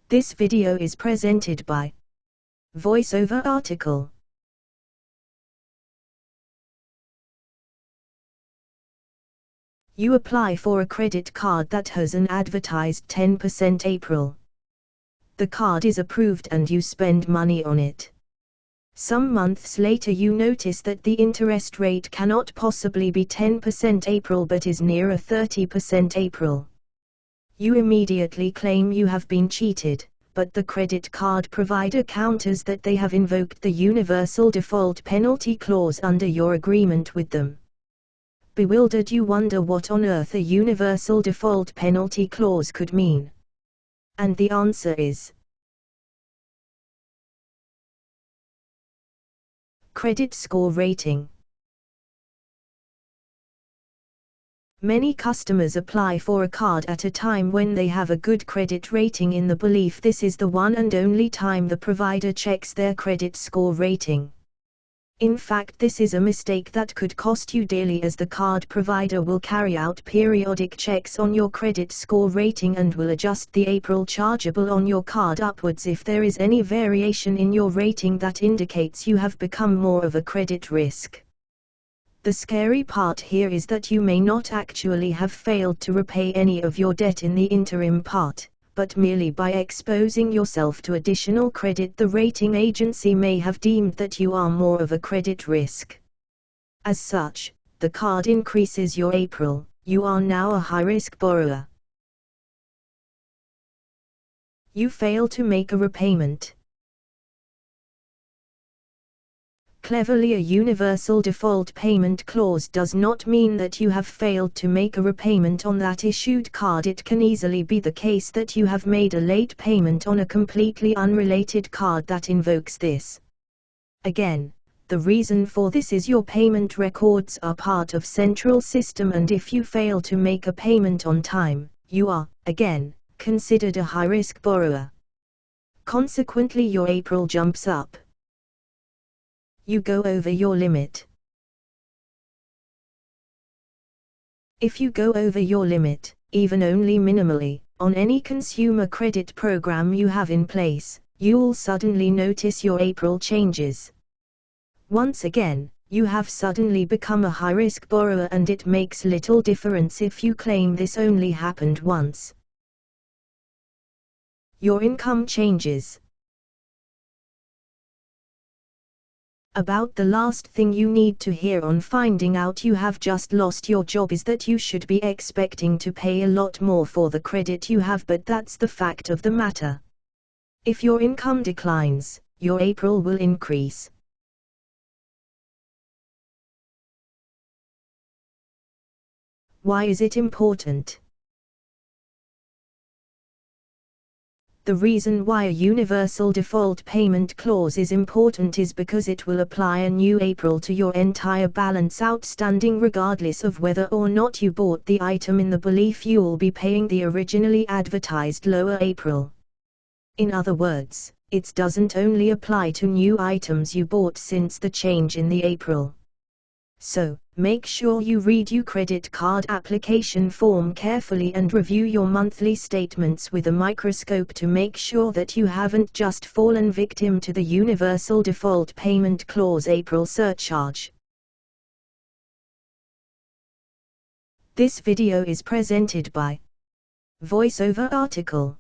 This video is presented by VoiceOver Article. You apply for a credit card that has an advertised 10% April. The card is approved and you spend money on it. Some months later you notice that the interest rate cannot possibly be 10% April but is nearer 30% April. You immediately claim you have been cheated, but the credit card provider counters that they have invoked the Universal Default Penalty Clause under your agreement with them. Bewildered, you wonder what on earth a Universal Default Penalty Clause could mean. And the answer is credit score rating. Many customers apply for a card at a time when they have a good credit rating in the belief this is the one and only time the provider checks their credit score rating. In fact, this is a mistake that could cost you dearly, as the card provider will carry out periodic checks on your credit score rating and will adjust the April chargeable on your card upwards if there is any variation in your rating that indicates you have become more of a credit risk. The scary part here is that you may not actually have failed to repay any of your debt in the interim part, but merely by exposing yourself to additional credit the rating agency may have deemed that you are more of a credit risk. As such, the card increases your April. You are now a high-risk borrower. You fail to make a repayment. Cleverly, a Universal Default Payment Clause does not mean that you have failed to make a repayment on that issued card. It can easily be the case that you have made a late payment on a completely unrelated card that invokes this. Again, the reason for this is your payment records are part of central system, and if you fail to make a payment on time, you are, again, considered a high-risk borrower. Consequently, your April jumps up. You go over your limit. If you go over your limit, even only minimally, on any consumer credit program you have in place, you'll suddenly notice your April changes. Once again, you have suddenly become a high-risk borrower, and it makes little difference if you claim this only happened once. Your income changes. About the last thing you need to hear on finding out you have just lost your job is that you should be expecting to pay a lot more for the credit you have, but that's the fact of the matter. If your income declines, your April will increase. Why is it important? The reason why a Universal Default Payment Clause is important is because it will apply a new April to your entire balance outstanding, regardless of whether or not you bought the item in the belief you'll be paying the originally advertised lower April. In other words, it doesn't only apply to new items you bought since the change in the April. So, make sure you read your credit card application form carefully and review your monthly statements with a microscope to make sure that you haven't just fallen victim to the Universal Default Payment Clause April surcharge. This video is presented by VoiceOver Article.